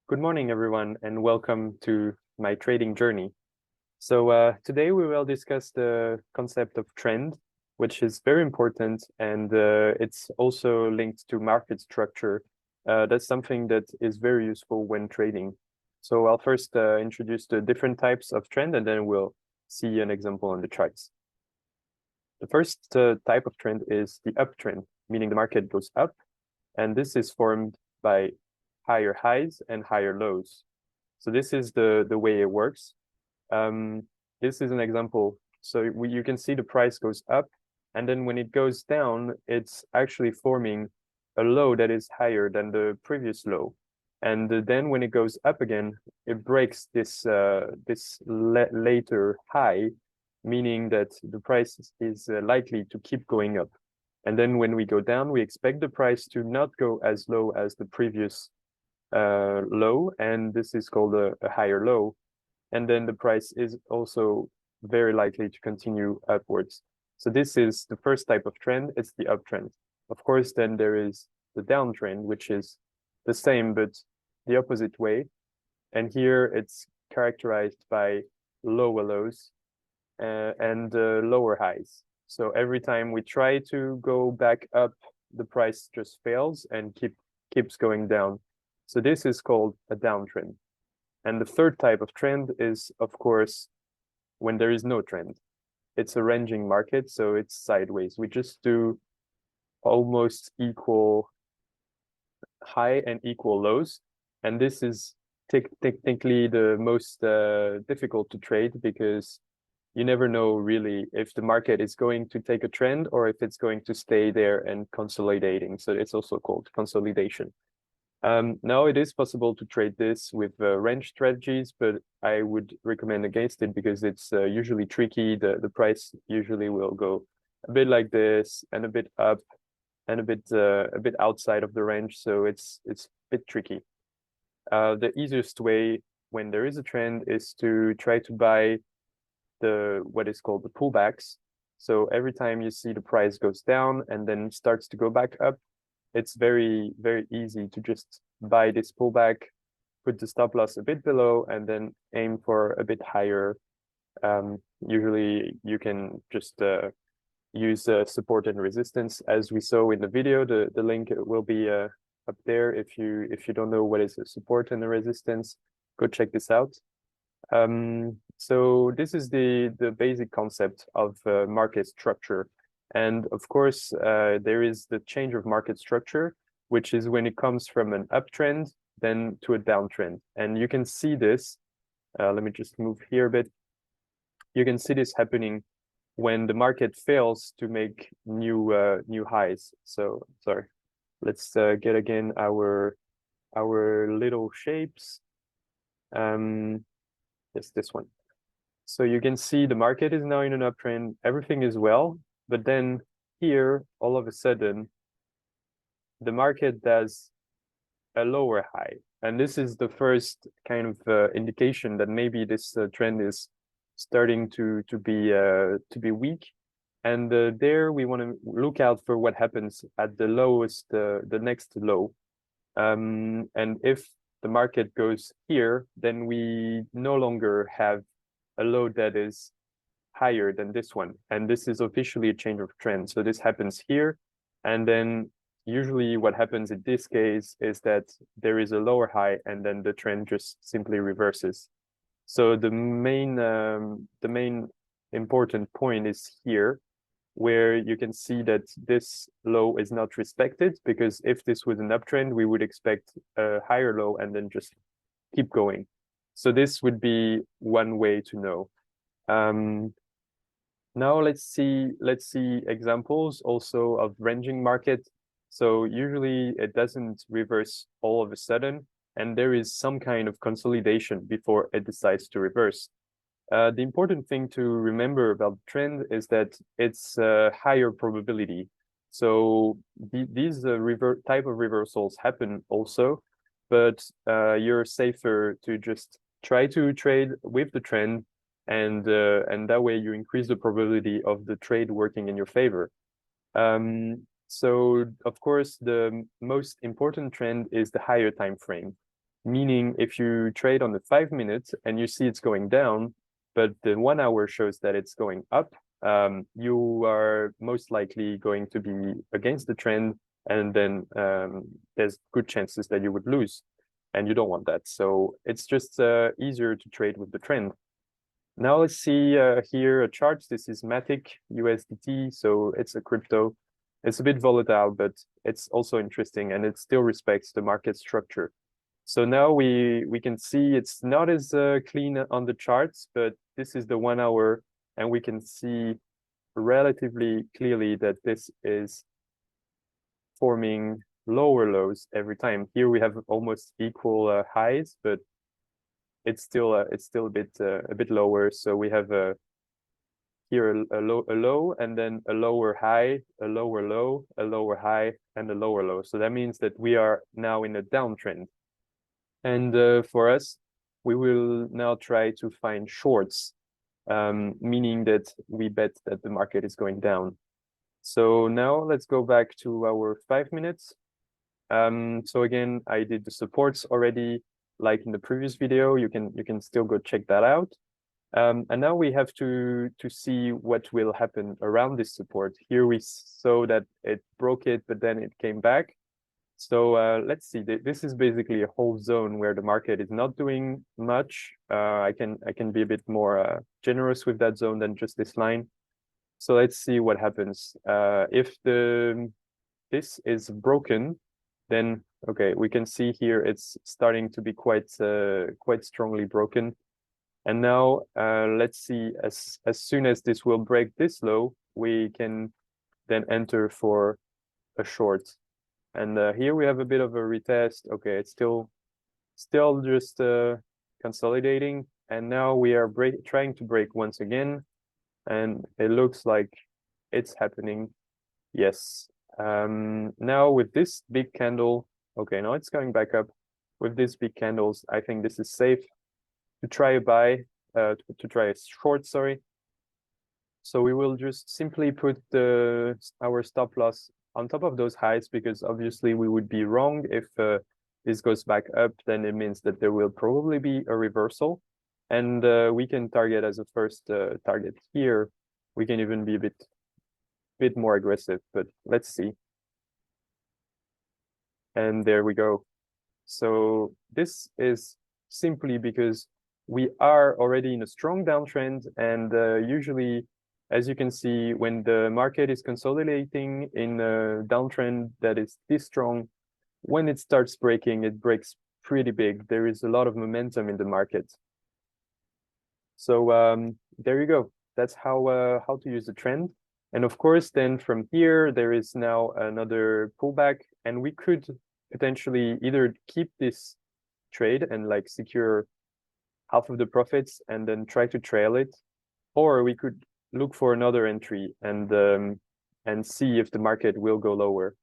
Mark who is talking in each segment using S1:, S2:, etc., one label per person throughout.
S1: Good morning, everyone, and welcome to my trading journey. Today we will discuss the concept of trend, which is very important, and it's also linked to market structure. That's something that is very useful when trading. So I'll first introduce the different types of trend, and then we'll see an example on the charts. The first type of trend is the uptrend, meaning the market goes up, and this is formed by higher highs and higher lows. So this is the way it works. This is an example. So you can see the price goes up, and then when it goes down, it's actually forming a low that is higher than the previous low. And then when it goes up again, it breaks this later high, meaning that the price is likely to keep going up. And then when we go down, we expect the price to not go as low as the previous low, and this is called a higher low. And then the price is also very likely to continue upwards. So this is the first type of trend, it's the uptrend. Of course, then there is the downtrend, which is the same, but the opposite way. And here it's characterized by lower lows and lower highs. So every time we try to go back up, the price just fails and keeps going down. So this is called a downtrend. And the third type of trend is, of course, when there is no trend. It's a ranging market, so it's sideways. We just do almost equal high and equal lows. And this is technically the most difficult to trade because you never know really if the market is going to take a trend or if it's going to stay there and consolidating. So it's also called consolidation. Now it is possible to trade this with range strategies, but I would recommend against it because it's usually tricky. The price usually will go a bit like this and a bit up and a bit outside of the range, so it's a bit tricky. The easiest way when there is a trend is to try to buy what is called the pullbacks. So every time you see the price goes down and then starts to go back up, it's very, very easy to just buy this pullback, put the stop loss a bit below, and then aim for a bit higher. Usually you can just use support and resistance, as we saw in the video. The link will be up there. If you don't know what is a support and a resistance, go check this out. So this is the basic concept of market structure. And of course, there is the change of market structure, which is when it comes from an uptrend, then to a downtrend. And you can see this, let me just move here a bit. You can see this happening when the market fails to make new highs. So, sorry, let's get again our little shapes. Yes, this one. So you can see the market is now in an uptrend, everything is well, but then here, all of a sudden, the market does a lower high. And this is the first kind of indication that maybe this trend is starting to be weak. And there we want to look out for what happens at the lowest, the next low. And if the market goes here, then we no longer have a low that is higher than this one. And this is officially a change of trend. So this happens here. And then usually what happens in this case is that there is a lower high and then the trend just simply reverses. So the main important point is here, where you can see that this low is not respected, because if this was an uptrend, we would expect a higher low and then just keep going. So this would be one way to know. Now let's see examples also of ranging market. So usually it doesn't reverse all of a sudden, and there is some kind of consolidation before it decides to reverse. The important thing to remember about the trend is that it's a higher probability. So these type of reversals happen also, but you're safer to just try to trade with the trend, and that way you increase the probability of the trade working in your favor. So of course, the most important trend is the higher time frame, meaning if you trade on the 5 minutes and you see it's going down, but the 1 hour shows that it's going up, you are most likely going to be against the trend, and then there's good chances that you would lose, and you don't want that. So it's just easier to trade with the trend. Now let's see here a chart. This is Matic USDT, so it's a crypto. It's a bit volatile, but it's also interesting, and it still respects the market structure. So now we can see it's not as clean on the charts, but this is the 1 hour, and we can see relatively clearly that this is forming lower lows every time. Here we have almost equal highs, but it's still a bit lower. So we have here a low, and then a lower high, a lower low, a lower high, and a lower low. So that means that we are now in a downtrend. And for us, we will now try to find shorts, meaning that we bet that the market is going down. So now let's go back to our 5 minutes. So again, I did the supports already, like in the previous video. You can still go check that out. And now we have to see what will happen around this support. Here we saw that it broke it, but then it came back. So let's see. This is basically a whole zone where the market is not doing much. I can be a bit more generous with that zone than just this line. So let's see what happens. If this is broken, then okay, we can see here it's starting to be quite strongly broken. And now let's see, as soon as this will break this low, we can then enter for a short. And here we have a bit of a retest. Okay, it's still just consolidating, and now we are trying to break once again, and it looks like it's happening. Yes. Now with this big candle, okay, now it's going back up. With these big candles, I think this is safe to try a buy, to try a short, sorry. So we will just simply put our stop loss on top of those highs, because obviously we would be wrong if this goes back up. Then it means that there will probably be a reversal, and we can target as a first target here. We can even be a bit more aggressive, but let's see. And there we go. So this is simply because we are already in a strong downtrend, and usually, as you can see, when the market is consolidating in a downtrend that is this strong, when it starts breaking, it breaks pretty big. There is a lot of momentum in the market. So there you go. That's how to use the trend. And of course, then from here, there is now another pullback, and we could potentially either keep this trade and like secure half of the profits and then try to trail it, or we could look for another entry and see if the market will go lower.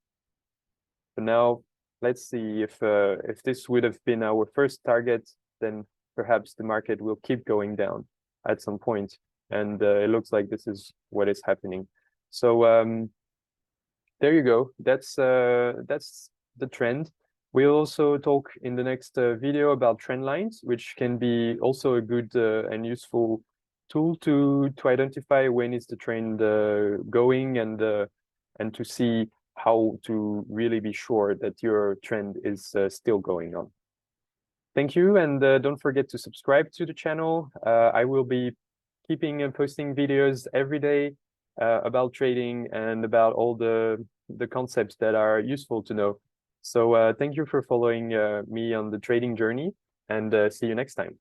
S1: But now let's see if this would have been our first target, then perhaps the market will keep going down at some point, and it looks like this is what is happening. So there you go. That's the trend. We'll also talk in the next video about trend lines, which can be also a good and useful tool to identify when is the trend going, and to see how to really be sure that your trend is still going on. Thank you, and don't forget to subscribe to the channel. I will be keeping and posting videos every day about trading and about all the concepts that are useful to know. So thank you for following me on the trading journey, and see you next time.